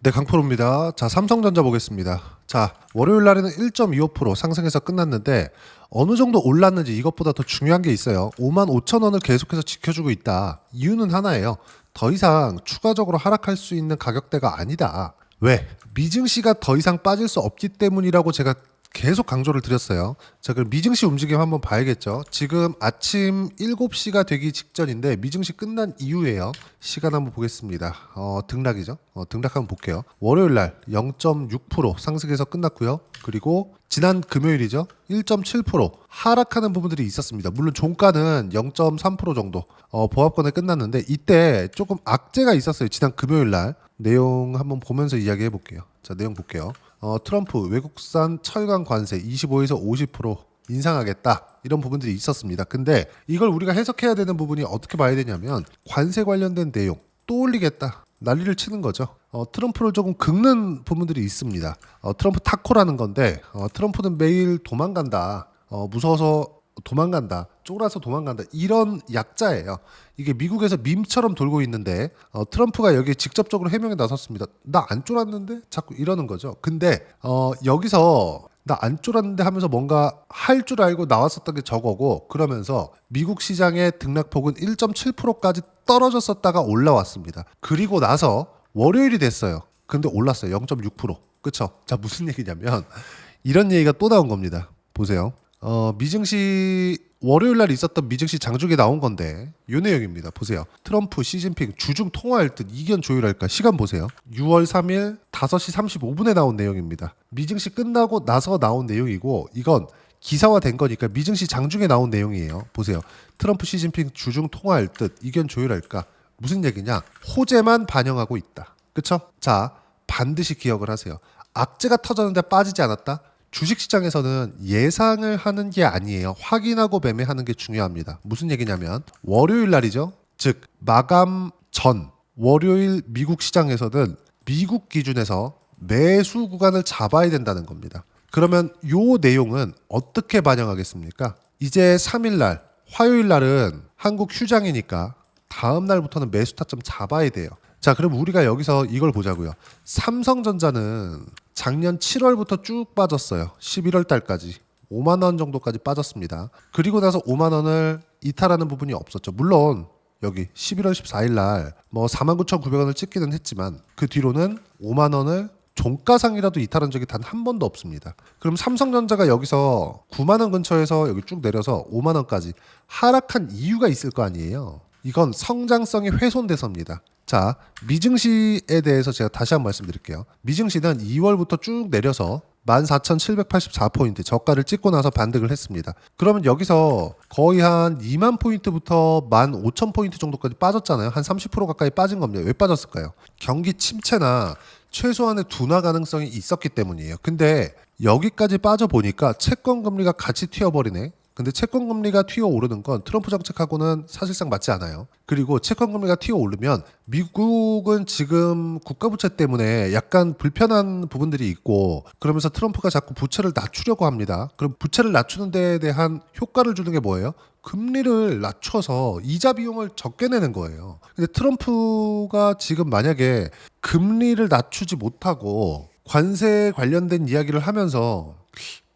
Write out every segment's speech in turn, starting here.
네, 강프로입니다. 자, 삼성전자 보겠습니다. 자, 월요일 날에는 1.25% 상승해서 끝났는데 어느 정도 올랐는지 이것보다 더 중요한 게 있어요. 55,000원을 계속해서 지켜주고 있다. 이유는 하나예요. 더 이상 추가적으로 하락할 수 있는 가격대가 아니다. 왜? 미증시가 더 이상 빠질 수 없기 때문이라고 제가 계속 강조를 드렸어요. 자, 그럼 미증시 움직임 한번 봐야겠죠. 지금 아침 7시가 되기 직전인데 미증시 끝난 이후에요. 시간 한번 보겠습니다. 등락이죠. 등락 한번 볼게요. 월요일 날 0.6% 상승해서 끝났고요. 그리고 지난 금요일이죠. 1.7% 하락하는 부분들이 있었습니다. 물론 종가는 0.3% 정도 보합권에 끝났는데 이때 조금 악재가 있었어요. 지난 금요일 날 내용 한번 보면서 이야기해 볼게요. 자, 내용 볼게요. 트럼프 외국산 철강 관세 25에서 50% 인상하겠다 이런 부분들이 있었습니다. 근데 이걸 우리가 해석해야 되는 부분이 어떻게 봐야 되냐면 관세 관련된 내용 또 올리겠다 난리를 치는 거죠. 트럼프를 조금 긁는 부분들이 있습니다. 트럼프 타코라는 건데 트럼프는 매일 도망간다. 무서워서 도망간다. 쫄아서 도망간다. 이런 약자예요. 이게 미국에서 밈처럼 돌고 있는데 트럼프가 여기에 직접적으로 해명에 나섰습니다. 나 안 쫄았는데? 자꾸 이러는 거죠. 근데 여기서 나 안 쫄았는데 하면서 뭔가 할 줄 알고 나왔었던 게 저거고 그러면서 미국 시장의 등락폭은 1.7%까지 떨어졌었다가 올라왔습니다. 그리고 나서 월요일이 됐어요. 근데 올랐어요. 0.6%. 그쵸? 자, 무슨 얘기냐면 이런 얘기가 또 나온 겁니다. 보세요. 미증시 월요일 날 있었던 미증시 장중에 나온 건데 이 내용입니다. 보세요. 트럼프, 시진핑 주중 통화할 듯 이견 조율할까? 시간 보세요. 6월 3일 5시 35분에 나온 내용입니다. 미증시 끝나고 나서 나온 내용이고 이건 기사화된 거니까 미증시 장중에 나온 내용이에요. 보세요. 트럼프, 시진핑 주중 통화할 듯 이견 조율할까? 무슨 얘기냐? 호재만 반영하고 있다. 그쵸? 자, 반드시 기억을 하세요. 악재가 터졌는데 빠지지 않았다? 주식시장에서는 예상을 하는 게 아니에요. 확인하고 매매하는 게 중요합니다. 무슨 얘기냐면 월요일 날이죠. 즉 마감 전 월요일 미국 시장에서는 미국 기준에서 매수 구간을 잡아야 된다는 겁니다. 그러면 요 내용은 어떻게 반영하겠습니까? 이제 3일 날 화요일 날은 한국 휴장이니까 다음 날부터는 매수 타점 잡아야 돼요. 자, 그럼 우리가 여기서 이걸 보자고요. 삼성전자는 작년 7월부터 쭉 빠졌어요. 11월 달까지 5만 원 정도까지 빠졌습니다. 그리고 나서 5만 원을 이탈하는 부분이 없었죠. 물론 여기 11월 14일 날 뭐 49,900원을 찍기는 했지만 그 뒤로는 5만 원을 종가상이라도 이탈한 적이 단 한 번도 없습니다. 그럼 삼성전자가 여기서 9만 원 근처에서 여기 쭉 내려서 5만 원까지 하락한 이유가 있을 거 아니에요. 이건 성장성이 훼손돼서입니다. 자, 미증시에 대해서 제가 다시 한번 말씀드릴게요. 미증시는 2월부터 쭉 내려서 14,784포인트 저가를 찍고 나서 반등을 했습니다. 그러면 여기서 거의 한 2만 포인트부터 15,000포인트 정도까지 빠졌잖아요. 한 30% 가까이 빠진 겁니다. 왜 빠졌을까요? 경기 침체나 최소한의 둔화 가능성이 있었기 때문이에요. 근데 여기까지 빠져보니까 채권 금리가 같이 튀어버리네. 근데 채권 금리가 튀어 오르는 건 트럼프 정책하고는 사실상 맞지 않아요. 그리고 채권 금리가 튀어 오르면 미국은 지금 국가 부채 때문에 약간 불편한 부분들이 있고 그러면서 트럼프가 자꾸 부채를 낮추려고 합니다. 그럼 부채를 낮추는 데에 대한 효과를 주는 게 뭐예요? 금리를 낮춰서 이자 비용을 적게 내는 거예요. 근데 트럼프가 지금 만약에 금리를 낮추지 못하고 관세 관련된 이야기를 하면서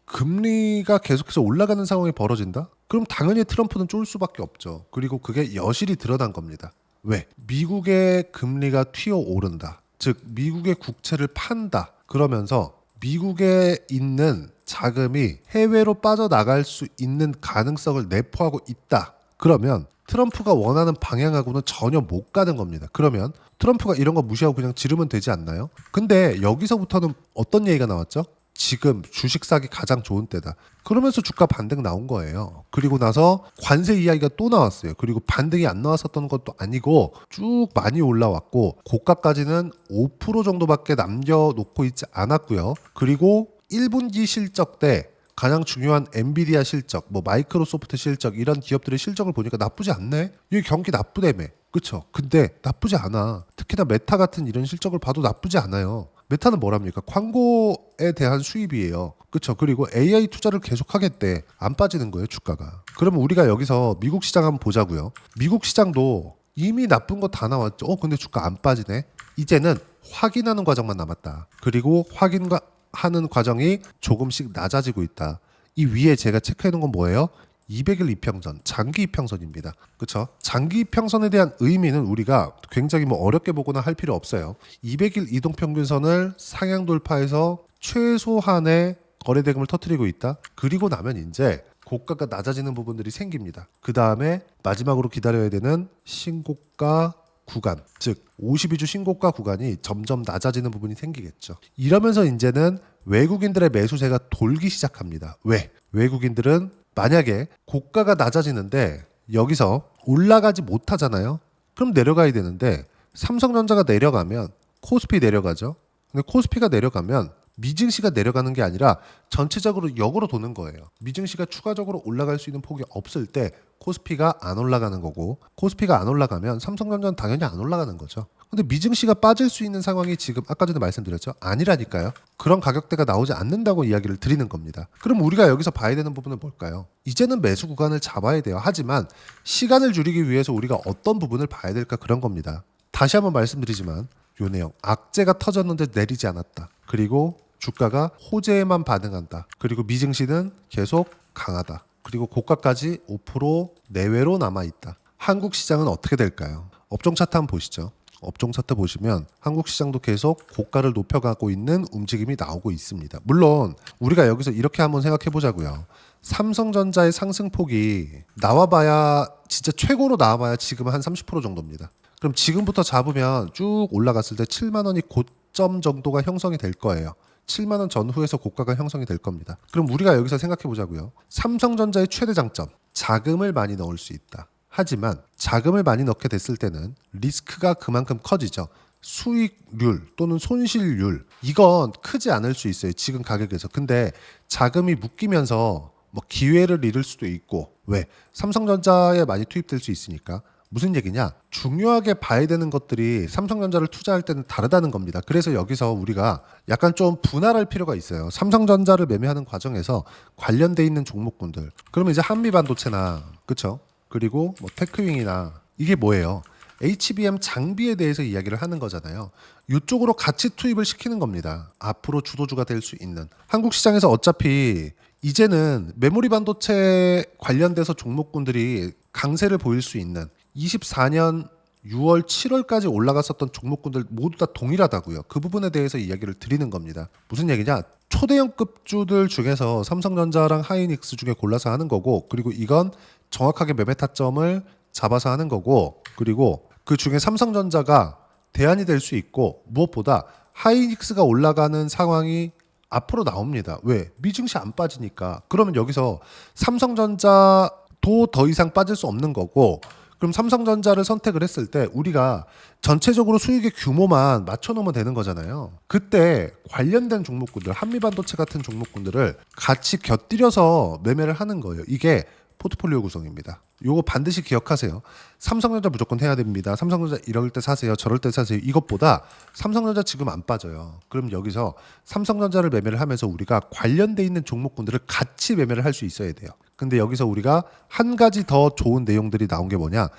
금리가 계속해서 올라가는 상황이 벌어진다? 그럼 당연히 트럼프는 쫄 수밖에 없죠. 그리고 그게 여실히 드러난 겁니다. 왜? 미국의 금리가 튀어 오른다. 즉 미국의 국채를 판다. 그러면서 미국에 있는 자금이 해외로 빠져나갈 수 있는 가능성을 내포하고 있다. 그러면 트럼프가 원하는 방향하고는 전혀 못 가는 겁니다. 그러면 트럼프가 이런 거 무시하고 그냥 지르면 되지 않나요? 근데 여기서부터는 어떤 얘기가 나왔죠? 지금 주식 사기 가장 좋은 때다. 그러면서 주가 반등 나온 거예요. 그리고 나서 관세 이야기가 또 나왔어요. 그리고 반등이 안 나왔었던 것도 아니고 쭉 많이 올라왔고 고가까지는 5% 정도밖에 남겨놓고 있지 않았고요. 그리고 1분기 실적 때 가장 중요한 엔비디아 실적, 뭐 마이크로소프트 실적 이런 기업들의 실적을 보니까 나쁘지 않네. 이게 경기 나쁘다며. 그쵸? 근데 나쁘지 않아. 특히나 메타 같은 이런 실적을 봐도 나쁘지 않아요. 메타는 뭐랍니까? 광고에 대한 수입이에요. 그렇죠. 그리고 AI 투자를 계속 하겠대. 안 빠지는 거예요, 주가가. 그러면 우리가 여기서 미국 시장 한번 보자고요. 미국 시장도 이미 나쁜 거 다 나왔죠. 근데 주가 안 빠지네. 이제는 확인하는 과정만 남았다. 그리고 확인하는 과정이 조금씩 낮아지고 있다. 이 위에 제가 체크해 놓은 건 뭐예요? 200일 이평선, 장기 이평선입니다. 그렇죠? 장기 이평선에 대한 의미는 우리가 굉장히 어렵게 보거나 할 필요 없어요. 200일 이동평균선을 상향 돌파해서 최소한의 거래대금을 터뜨리고 있다. 그리고 나면 이제 고가가 낮아지는 부분들이 생깁니다. 그 다음에 마지막으로 기다려야 되는 신고가 구간, 즉 52주 신고가 구간이 점점 낮아지는 부분이 생기겠죠. 이러면서 이제는 외국인들의 매수세가 돌기 시작합니다. 왜? 외국인들은 만약에 고가가 낮아지는데 여기서 올라가지 못하잖아요. 그럼 내려가야 되는데 삼성전자가 내려가면 코스피 내려가죠. 근데 코스피가 내려가면 미증시가 내려가는 게 아니라 전체적으로 역으로 도는 거예요. 미증시가 추가적으로 올라갈 수 있는 폭이 없을 때 코스피가 안 올라가는 거고, 코스피가 안 올라가면 삼성전자는 당연히 안 올라가는 거죠. 근데 미증시가 빠질 수 있는 상황이 지금 아까 전에 말씀드렸죠. 아니라니까요. 그런 가격대가 나오지 않는다고 이야기를 드리는 겁니다. 그럼 우리가 여기서 봐야 되는 부분은 뭘까요? 이제는 매수 구간을 잡아야 돼요. 하지만 시간을 줄이기 위해서 우리가 어떤 부분을 봐야 될까, 그런 겁니다. 다시 한번 말씀드리지만 요 내용, 악재가 터졌는데 내리지 않았다. 그리고 주가가 호재에만 반응한다. 그리고 미증시는 계속 강하다. 그리고 고가까지 5% 내외로 남아있다. 한국 시장은 어떻게 될까요? 업종 차트 한번 보시죠. 업종 차트 보시면 한국 시장도 계속 고가를 높여가고 있는 움직임이 나오고 있습니다. 물론 우리가 여기서 이렇게 한번 생각해 보자고요. 삼성전자의 상승폭이 나와봐야, 진짜 최고로 나와봐야 지금 한 30% 정도입니다. 그럼 지금부터 잡으면 쭉 올라갔을 때 7만 원이 고점 정도가 형성이 될 거예요. 7만 원 전후에서 고가가 형성이 될 겁니다. 그럼 우리가 여기서 생각해 보자고요. 삼성전자의 최대 장점, 자금을 많이 넣을 수 있다. 하지만 자금을 많이 넣게 됐을 때는 리스크가 그만큼 커지죠. 수익률 또는 손실률, 이건 크지 않을 수 있어요. 지금 가격에서. 근데 자금이 묶이면서 기회를 잃을 수도 있고, 왜? 삼성전자에 많이 투입될 수 있으니까. 무슨 얘기냐? 중요하게 봐야 되는 것들이 삼성전자를 투자할 때는 다르다는 겁니다. 그래서 여기서 우리가 약간 좀 분할할 필요가 있어요. 삼성전자를 매매하는 과정에서 관련돼 있는 종목군들. 그러면 이제 한미반도체나, 그렇죠? 그리고 테크윙이나, 이게 뭐예요? HBM 장비에 대해서 이야기를 하는 거잖아요. 이쪽으로 같이 투입을 시키는 겁니다. 앞으로 주도주가 될 수 있는. 한국 시장에서 어차피 이제는 메모리 반도체 관련돼서 종목군들이 강세를 보일 수 있는 24년 6월, 7월까지 올라갔었던 종목군들 모두 다 동일하다고요. 그 부분에 대해서 이야기를 드리는 겁니다. 무슨 얘기냐? 초대형급주들 중에서 삼성전자랑 하이닉스 중에 골라서 하는 거고, 그리고 이건 정확하게 매매 타점을 잡아서 하는 거고, 그리고 그 중에 삼성전자가 대안이 될 수 있고, 무엇보다 하이닉스가 올라가는 상황이 앞으로 나옵니다. 왜? 미증시 안 빠지니까. 그러면 여기서 삼성전자도 더 이상 빠질 수 없는 거고, 그럼 삼성전자를 선택을 했을 때 우리가 전체적으로 수익의 규모만 맞춰놓으면 되는 거잖아요. 그때 관련된 종목군들, 한미반도체 같은 종목군들을 같이 곁들여서 매매를 하는 거예요. 이게 포트폴리오 구성입니다. 요거 반드시 기억하세요. 삼성전자 무조건 해야 됩니다. 삼성전자 이럴 때 사세요. 저럴 때 사세요. 이것보다 삼성전자 지금 안 빠져요. 그럼 여기서 삼성전자를 매매를 하면서 우리가 관련돼 있는 종목군들을 같이 매매를 할 수 있어야 돼요. 근데 여기서 우리가 한 가지 더 좋은 내용들이 나온 게 뭐냐?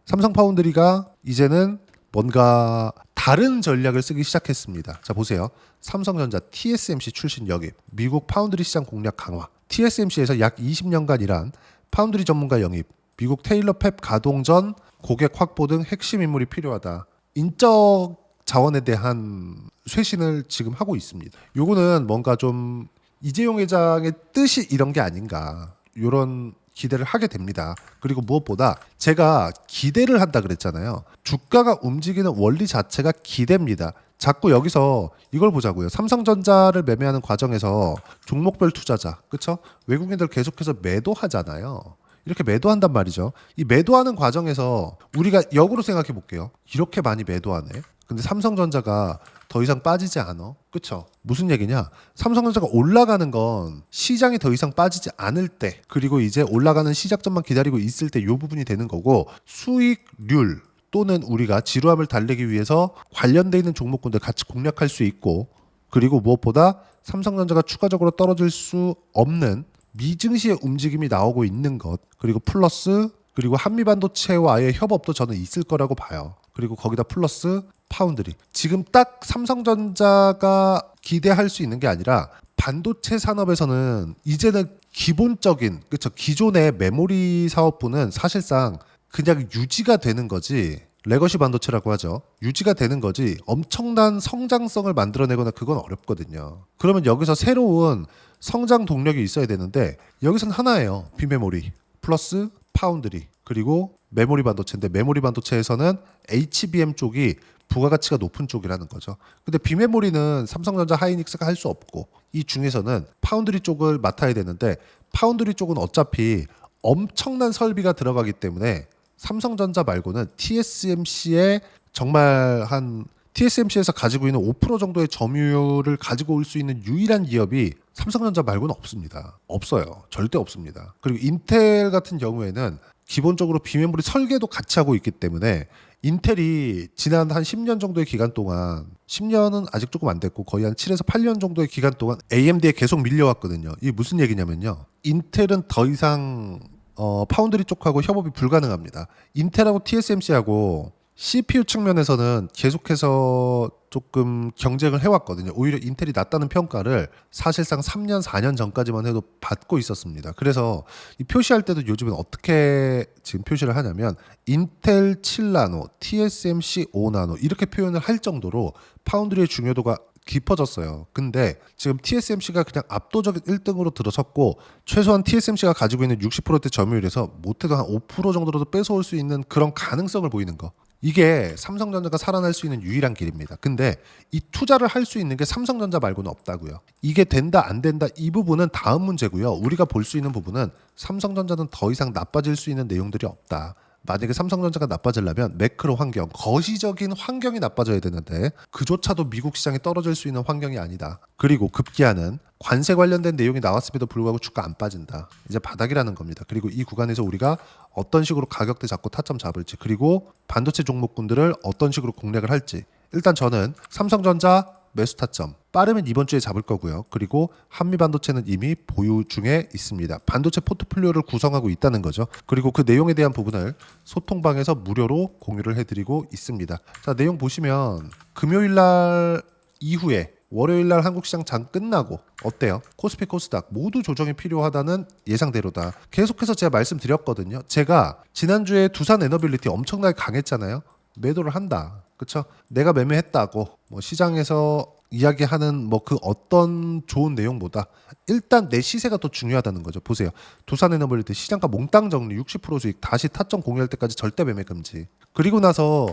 삼성파운드리가 이제는 뭔가 다른 전략을 쓰기 시작했습니다. 자, 보세요. 삼성전자 TSMC 출신 영입, 미국 파운드리 시장 공략 강화, TSMC에서 약 20년간 일한 파운드리 전문가 영입, 미국 테일러 팹 가동 전 고객 확보 등 핵심 인물이 필요하다. 인적 자원에 대한 쇄신을 지금 하고 있습니다. 요거는 뭔가 좀 이재용 회장의 뜻이 이런 게 아닌가, 이런 기대를 하게 됩니다. 그리고 무엇보다 제가 기대를 한다 그랬잖아요. 주가가 움직이는 원리 자체가 기대입니다. 자꾸 여기서 이걸 보자고요. 삼성전자를 매매하는 과정에서 종목별 투자자, 그렇죠? 외국인들 계속해서 매도하잖아요. 이렇게 매도한단 말이죠. 이 매도하는 과정에서 우리가 역으로 생각해 볼게요. 이렇게 많이 매도하네. 근데 삼성전자가 더 이상 빠지지 않아. 그쵸? 무슨 얘기냐? 삼성전자가 올라가는 건 시장이 더 이상 빠지지 않을 때, 그리고 이제 올라가는 시작점만 기다리고 있을 때 이 부분이 되는 거고, 수익률 또는 우리가 지루함을 달래기 위해서 관련돼 있는 종목군들 같이 공략할 수 있고, 그리고 무엇보다 삼성전자가 추가적으로 떨어질 수 없는 미증시의 움직임이 나오고 있는 것, 그리고 플러스, 그리고 한미반도체와의 협업도 저는 있을 거라고 봐요. 그리고 거기다 플러스 파운드리. 지금 딱 삼성전자가 기대할 수 있는 게 아니라 반도체 산업에서는 이제는 기본적인 그렇죠. 기존의 메모리 사업부는 사실상 그냥 유지가 되는 거지. 레거시 반도체라고 하죠. 유지가 되는 거지 엄청난 성장성을 만들어내거나 그건 어렵거든요. 그러면 여기서 새로운 성장 동력이 있어야 되는데 여기서는 하나예요. 비메모리 플러스 파운드리 그리고 메모리 반도체인데 메모리 반도체에서는 HBM 쪽이 부가가치가 높은 쪽이라는 거죠. 근데 비메모리는 삼성전자 하이닉스가 할 수 없고 이 중에서는 파운드리 쪽을 맡아야 되는데 파운드리 쪽은 어차피 엄청난 설비가 들어가기 때문에 삼성전자 말고는 TSMC에 정말 한 TSMC에서 가지고 있는 5% 정도의 점유율을 가지고 올 수 있는 유일한 기업이 삼성전자 말고는 없습니다. 없어요. 절대 없습니다. 그리고 인텔 같은 경우에는 기본적으로 비메모리 설계도 같이 하고 있기 때문에 인텔이 지난 한 10년 정도의 기간 동안 10년은 아직 조금 안 됐고 거의 한 7에서 8년 정도의 기간 동안 AMD에 계속 밀려왔거든요. 이게 무슨 얘기냐면요. 인텔은 더 이상 파운드리 쪽하고 협업이 불가능합니다. 인텔하고 TSMC하고 CPU 측면에서는 계속해서 조금 경쟁을 해왔거든요. 오히려 인텔이 낫다는 평가를 사실상 3년, 4년 전까지만 해도 받고 있었습니다. 그래서 이 표시할 때도 요즘은 어떻게 지금 표시를 하냐면 인텔 7나노, TSMC 5나노 이렇게 표현을 할 정도로 파운드리의 중요도가 깊어졌어요. 근데 지금 TSMC가 그냥 압도적인 1등으로 들어섰고 최소한 TSMC가 가지고 있는 60%대 점유율에서 못해도 한 5% 정도로도 뺏어올 수 있는 그런 가능성을 보이는 거. 이게 삼성전자가 살아날 수 있는 유일한 길입니다. 근데 이 투자를 할 수 있는 게 삼성전자 말고는 없다고요. 이게 된다 안 된다 이 부분은 다음 문제고요. 우리가 볼 수 있는 부분은 삼성전자는 더 이상 나빠질 수 있는 내용들이 없다. 만약에 삼성전자가 나빠지려면 매크로 환경, 거시적인 환경이 나빠져야 되는데 그조차도 미국 시장이 떨어질 수 있는 환경이 아니다. 그리고 급기야는 관세 관련된 내용이 나왔음에도 불구하고 주가 안 빠진다. 이제 바닥이라는 겁니다. 그리고 이 구간에서 우리가 어떤 식으로 가격대 잡고 타점 잡을지 그리고 반도체 종목군들을 어떤 식으로 공략을 할지 일단 저는 삼성전자 매수 타점 빠르면 이번 주에 잡을 거고요. 그리고 한미 반도체는 이미 보유 중에 있습니다. 반도체 포트폴리오를 구성하고 있다는 거죠. 그리고 그 내용에 대한 부분을 소통방에서 무료로 공유를 해드리고 있습니다. 자, 내용 보시면 금요일 날 이후에 월요일 날 한국 시장 장 끝나고 어때요? 코스피 코스닥 모두 조정이 필요하다는 예상대로다. 계속해서 제가 말씀드렸거든요. 제가 지난주에 두산 에너빌리티 엄청나게 강했잖아요. 매도를 한다. 그렇죠? 내가 매매했다고 뭐 시장에서 이야기하는 뭐 그 어떤 좋은 내용보다 일단 내 시세가 더 중요하다는 거죠. 보세요. 두산에너빌리티 시장가 몽땅 정리 60% 수익 다시 타점 공유할 때까지 절대 매매 금지. 그리고 나서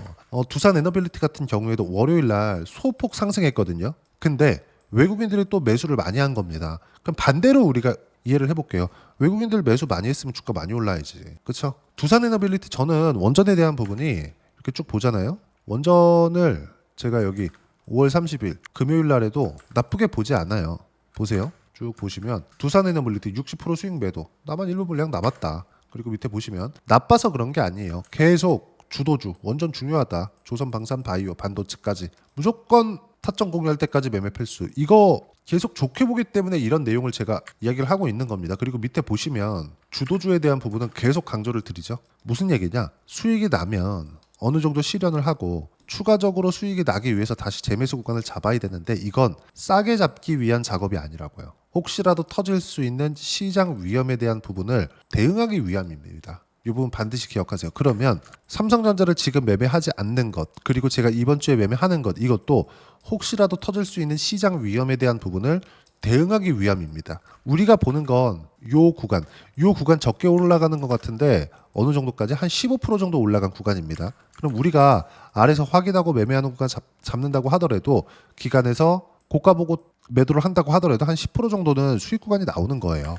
두산에너빌리티 같은 경우에도 월요일 날 소폭 상승했거든요. 근데 외국인들이 또 매수를 많이 한 겁니다. 그럼 반대로 우리가 이해를 해볼게요. 외국인들 매수 많이 했으면 주가 많이 올라야지. 그렇죠? 두산에너빌리티 저는 원전에 대한 부분이 이렇게 쭉 보잖아요. 원전을 제가 여기 5월 30일 금요일 날에도 나쁘게 보지 않아요. 보세요. 쭉 보시면 두산에너빌리티 60% 수익 매도 나만 일부 물량 남았다. 그리고 밑에 보시면 나빠서 그런 게 아니에요. 계속 주도주 원전 중요하다. 조선 방산 바이오 반도체까지 무조건 타점 공유할 때까지 매매 필수. 이거 계속 좋게 보기 때문에 이런 내용을 제가 이야기를 하고 있는 겁니다. 그리고 밑에 보시면 주도주에 대한 부분은 계속 강조를 드리죠. 무슨 얘기냐? 수익이 나면 어느 정도 실현을 하고 추가적으로 수익이 나기 위해서 다시 재매수 구간을 잡아야 되는데 이건 싸게 잡기 위한 작업이 아니라고요. 혹시라도 터질 수 있는 시장 위험에 대한 부분을 대응하기 위함입니다. 이 부분 반드시 기억하세요. 그러면 삼성전자를 지금 매매하지 않는 것 그리고 제가 이번 주에 매매하는 것 이것도 혹시라도 터질 수 있는 시장 위험에 대한 부분을 대응하기 위함입니다. 우리가 보는 건 요 구간 적게 올라가는 것 같은데 어느 정도까지 한 15% 정도 올라간 구간입니다. 그럼 우리가 아래서 확인하고 매매하는 구간 잡는다고 하더라도 기간에서 고가 보고 매도를 한다고 하더라도 한 10% 정도는 수익 구간이 나오는 거예요.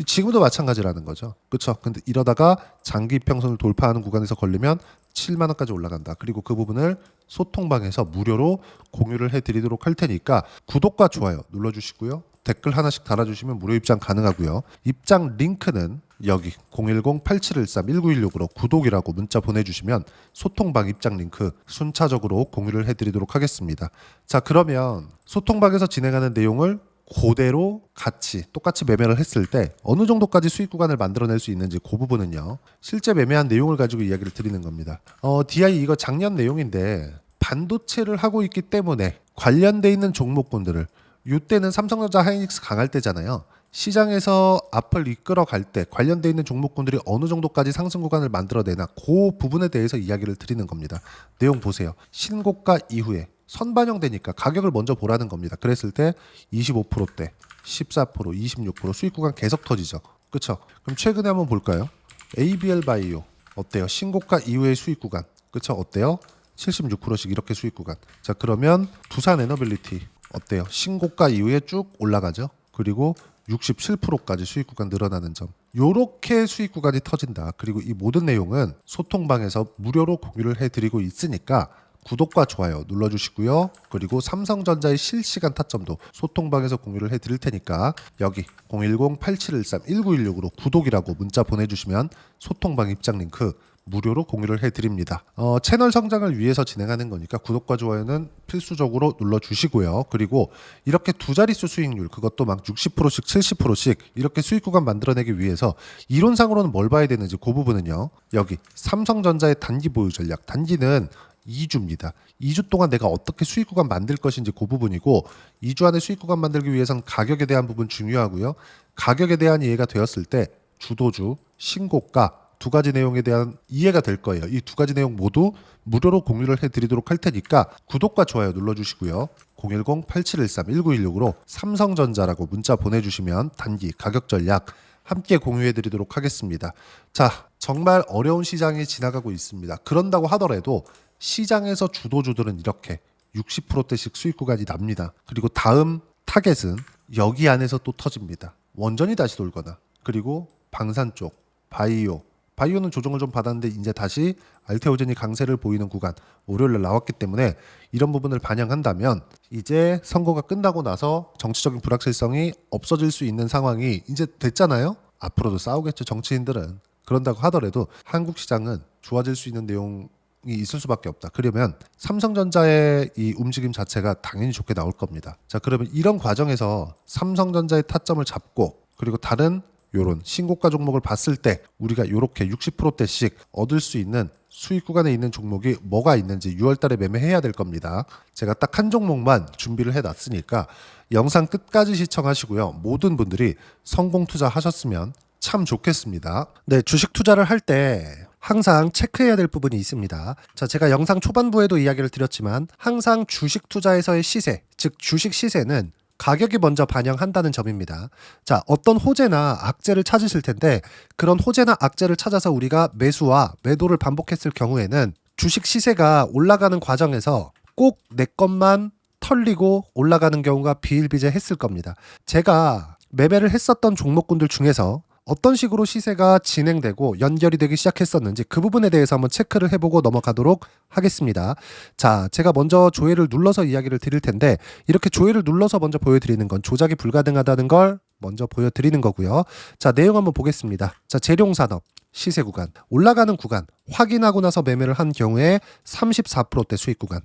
지금도 마찬가지라는 거죠. 그렇죠? 근데 이러다가 장기 평선을 돌파하는 구간에서 걸리면 7만 원까지 올라간다. 그리고 그 부분을 소통방에서 무료로 공유를 해드리도록 할 테니까 구독과 좋아요 눌러주시고요. 댓글 하나씩 달아주시면 무료 입장 가능하고요. 입장 링크는 여기 010-8713-1916으로 구독이라고 문자 보내주시면 소통방 입장 링크 순차적으로 공유를 해드리도록 하겠습니다. 자, 그러면 소통방에서 진행하는 내용을 그대로 같이 똑같이 매매를 했을 때 어느 정도까지 수익 구간을 만들어낼 수 있는지 그 부분은요. 실제 매매한 내용을 가지고 이야기를 드리는 겁니다. DI 이거 작년 내용인데 반도체를 하고 있기 때문에 관련돼 있는 종목군들을 이때는 삼성전자 하이닉스 강할 때잖아요. 시장에서 앞을 이끌어 갈 때 관련돼 있는 종목군들이 어느 정도까지 상승 구간을 만들어내나 그 부분에 대해서 이야기를 드리는 겁니다. 내용 보세요. 신고가 이후에 선반영되니까 가격을 먼저 보라는 겁니다. 그랬을 때 25%대, 14%, 26% 수익 구간 계속 터지죠. 그렇죠? 그럼 최근에 한번 볼까요? ABL 바이오 어때요? 신고가 이후의 수익 구간. 그렇죠? 어때요? 76%씩 이렇게 수익 구간. 자, 그러면 두산 에너빌리티 어때요? 신고가 이후에 쭉 올라가죠. 그리고 67%까지 수익 구간 늘어나는 점. 요렇게 수익 구간이 터진다. 그리고 이 모든 내용은 소통방에서 무료로 공유를 해드리고 있으니까 구독과 좋아요 눌러주시고요. 그리고 삼성전자의 실시간 타점도 소통방에서 공유를 해드릴 테니까 여기 010-8713-1916으로 구독이라고 문자 보내주시면 소통방 입장 링크 무료로 공유를 해드립니다. 채널 성장을 위해서 진행하는 거니까 구독과 좋아요는 필수적으로 눌러주시고요. 그리고 이렇게 두 자릿수 수익률 그것도 막 60%씩 70%씩 이렇게 수익 구간 만들어내기 위해서 이론상으로는 뭘 봐야 되는지 그 부분은요. 여기 삼성전자의 단기 보유 전략. 단기는 2주입니다. 2주 동안 내가 어떻게 수익 구간 만들 것인지 그 부분이고 2주 안에 수익 구간 만들기 위해서는 가격에 대한 부분 중요하고요. 가격에 대한 이해가 되었을 때 주도주, 신고가 두 가지 내용에 대한 이해가 될 거예요. 이 두 가지 내용 모두 무료로 공유를 해드리도록 할 테니까 구독과 좋아요 눌러주시고요. 010-8713-1916으로 삼성전자라고 문자 보내주시면 단기 가격 전략 함께 공유해드리도록 하겠습니다. 자, 정말 어려운 시장이 지나가고 있습니다. 그런다고 하더라도 시장에서 주도주들은 이렇게 60%대씩 수익 구간이 납니다. 그리고 다음 타겟은 여기 안에서 또 터집니다. 원전이 다시 돌거나 그리고 방산 쪽, 바이오는 조정을 좀 받았는데 이제 다시 알테오젠이 강세를 보이는 구간 월요일날 나왔기 때문에 이런 부분을 반영한다면 이제 선거가 끝나고 나서 정치적인 불확실성이 없어질 수 있는 상황이 이제 됐잖아요. 앞으로도 싸우겠죠 정치인들은. 그런다고 하더라도 한국 시장은 좋아질 수 있는 내용이 있을 수밖에 없다. 그러면 삼성전자의 이 움직임 자체가 당연히 좋게 나올 겁니다. 자, 그러면 이런 과정에서 삼성전자의 타점을 잡고 그리고 다른 요런 신고가 종목을 봤을 때 우리가 요렇게 60%대씩 얻을 수 있는 수익 구간에 있는 종목이 뭐가 있는지 6월달에 매매해야 될 겁니다. 제가 딱 한 종목만 준비를 해놨으니까 영상 끝까지 시청하시고요. 모든 분들이 성공 투자하셨으면 참 좋겠습니다. 네, 주식 투자를 할 때 항상 체크해야 될 부분이 있습니다. 자, 제가 영상 초반부에도 이야기를 드렸지만 항상 주식 투자에서의 시세, 즉 주식 시세는 가격이 먼저 반영한다는 점입니다. 자, 어떤 호재나 악재를 찾으실 텐데 그런 호재나 악재를 찾아서 우리가 매수와 매도를 반복했을 경우에는 주식 시세가 올라가는 과정에서 꼭 내 것만 털리고 올라가는 경우가 비일비재했을 겁니다. 제가 매매를 했었던 종목군들 중에서 어떤 식으로 시세가 진행되고 연결이 되기 시작했었는지 그 부분에 대해서 한번 체크를 해보고 넘어가도록 하겠습니다. 자, 제가 먼저 조회를 눌러서 이야기를 드릴 텐데 이렇게 조회를 눌러서 먼저 보여드리는 건 조작이 불가능하다는 걸 먼저 보여드리는 거고요. 자, 내용 한번 보겠습니다. 자, 재룡산업 시세 구간 올라가는 구간 확인하고 나서 매매를 한 경우에 34%대 수익 구간.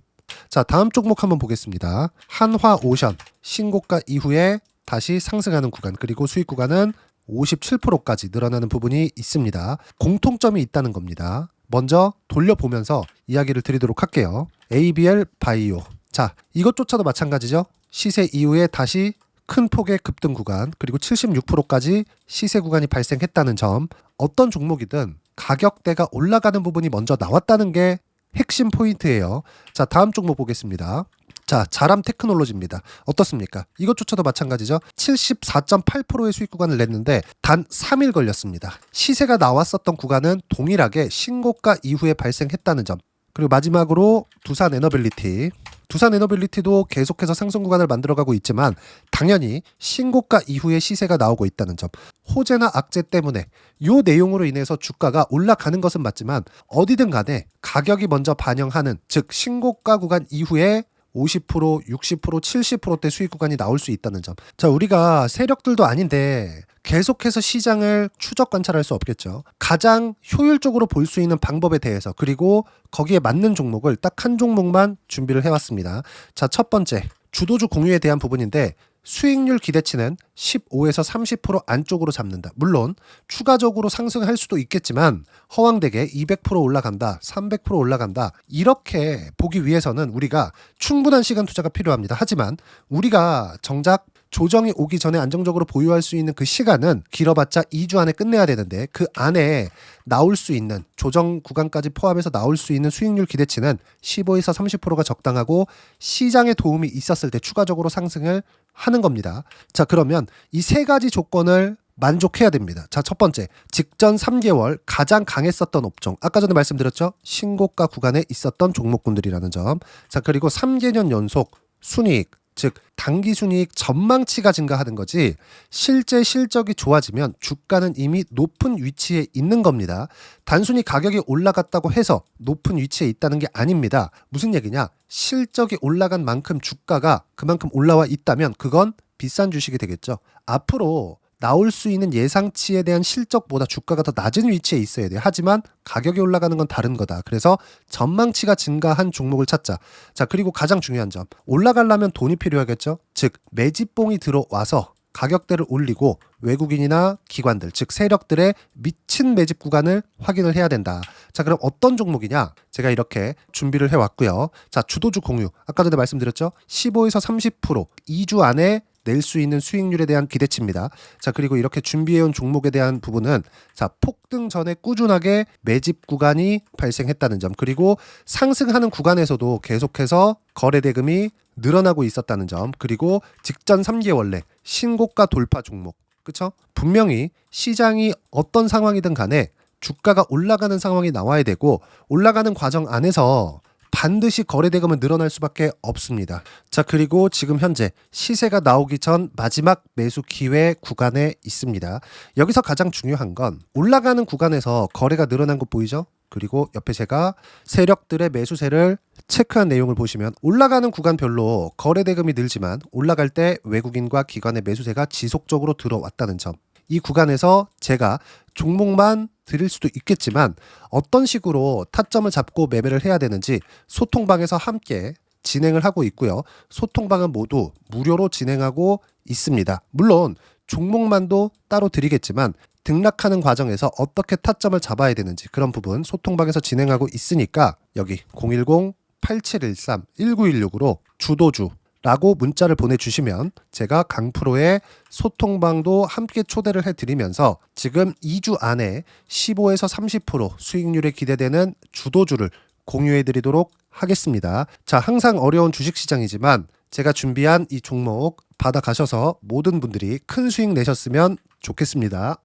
자, 다음 종목 한번 보겠습니다. 한화오션 신고가 이후에 다시 상승하는 구간 그리고 수익 구간은 57%까지 늘어나는 부분이 있습니다. 공통점이 있다는 겁니다. 먼저 돌려보면서 이야기를 드리도록 할게요. ABL 바이오. 자, 이것조차도 마찬가지죠. 시세 이후에 다시 큰 폭의 급등 구간 그리고 76%까지 시세 구간이 발생했다는 점. 어떤 종목이든 가격대가 올라가는 부분이 먼저 나왔다는 게 핵심 포인트예요. 자, 다음 종목 보겠습니다. 자, 자람 테크놀로지입니다. 어떻습니까? 이것조차도 마찬가지죠. 74.8%의 수익 구간을 냈는데 단 3일 걸렸습니다. 시세가 나왔었던 구간은 동일하게 신고가 이후에 발생했다는 점. 그리고 마지막으로 두산 에너빌리티. 두산 에너빌리티도 계속해서 상승 구간을 만들어가고 있지만 당연히 신고가 이후에 시세가 나오고 있다는 점. 호재나 악재 때문에 이 내용으로 인해서 주가가 올라가는 것은 맞지만 어디든 간에 가격이 먼저 반영하는 즉 신고가 구간 이후에 50%, 60%, 70%대 수익 구간이 나올 수 있다는 점. 자, 우리가 세력들도 아닌데 계속해서 시장을 추적 관찰할 수 없겠죠. 가장 효율적으로 볼 수 있는 방법에 대해서 그리고 거기에 맞는 종목을 딱 한 종목만 준비를 해왔습니다. 자, 첫 번째 주도주 공유에 대한 부분인데 수익률 기대치는 15에서 30% 안쪽으로 잡는다. 물론 추가적으로 상승할 수도 있겠지만 허황되게 200% 올라간다, 300% 올라간다 이렇게 보기 위해서는 우리가 충분한 시간 투자가 필요합니다. 하지만 우리가 정작 조정이 오기 전에 안정적으로 보유할 수 있는 그 시간은 길어봤자 2주 안에 끝내야 되는데 그 안에 나올 수 있는 조정 구간까지 포함해서 나올 수 있는 수익률 기대치는 15에서 30%가 적당하고 시장에 도움이 있었을 때 추가적으로 상승을 하는 겁니다. 자, 그러면 이 세 가지 조건을 만족해야 됩니다. 자, 첫 번째, 직전 3개월 가장 강했었던 업종. 아까 전에 말씀드렸죠? 신고가 구간에 있었던 종목군들이라는 점. 자, 그리고 3개년 연속 순이익, 즉 단기 순이익 전망치가 증가하는 거지 실제 실적이 좋아지면 주가는 이미 높은 위치에 있는 겁니다. 단순히 가격이 올라갔다고 해서 높은 위치에 있다는 게 아닙니다. 무슨 얘기냐? 실적이 올라간 만큼 주가가 그만큼 올라와 있다면 그건 비싼 주식이 되겠죠. 앞으로 나올 수 있는 예상치에 대한 실적보다 주가가 더 낮은 위치에 있어야 돼요. 하지만 가격이 올라가는 건 다른 거다. 그래서 전망치가 증가한 종목을 찾자. 자, 그리고 가장 중요한 점. 올라가려면 돈이 필요하겠죠. 즉 매집봉이 들어와서 가격대를 올리고 외국인이나 기관들, 즉 세력들의 미친 매집 구간을 확인을 해야 된다. 자, 그럼 어떤 종목이냐? 제가 이렇게 준비를 해왔고요. 자, 주도주 공유. 아까 전에 말씀드렸죠. 15에서 30% 2주 안에 낼 수 있는 수익률에 대한 기대치입니다. 자, 그리고 이렇게 준비해온 종목에 대한 부분은 자, 폭등 전에 꾸준하게 매집 구간이 발생했다는 점, 그리고 상승하는 구간에서도 계속해서 거래 대금이 늘어나고 있었다는 점, 그리고 직전 3개월 내 신고가 돌파 종목. 그쵸? 분명히 시장이 어떤 상황이든 간에 주가가 올라가는 상황이 나와야 되고 올라가는 과정 안에서 반드시 거래 대금은 늘어날 수밖에 없습니다. 자, 그리고 지금 현재 시세가 나오기 전 마지막 매수 기회 구간에 있습니다. 여기서 가장 중요한 건 올라가는 구간에서 거래가 늘어난 거 보이죠? 그리고 옆에 제가 세력들의 매수세를 체크한 내용을 보시면 올라가는 구간별로 거래 대금이 늘지만 올라갈 때 외국인과 기관의 매수세가 지속적으로 들어왔다는 점. 이 구간에서 제가 종목만 드릴 수도 있겠지만 어떤 식으로 타점을 잡고 매매를 해야 되는지 소통방에서 함께 진행을 하고 있고요. 소통방은 모두 무료로 진행하고 있습니다. 물론 종목만도 따로 드리겠지만 등락하는 과정에서 어떻게 타점을 잡아야 되는지 그런 부분 소통방에서 진행하고 있으니까 여기 010-8713-1916으로 주도주 라고 문자를 보내주시면 제가 강프로의 소통방도 함께 초대를 해드리면서 지금 2주 안에 15에서 30% 수익률에 기대되는 주도주를 공유해드리도록 하겠습니다. 자, 항상 어려운 주식시장이지만 제가 준비한 이 종목 받아가셔서 모든 분들이 큰 수익 내셨으면 좋겠습니다.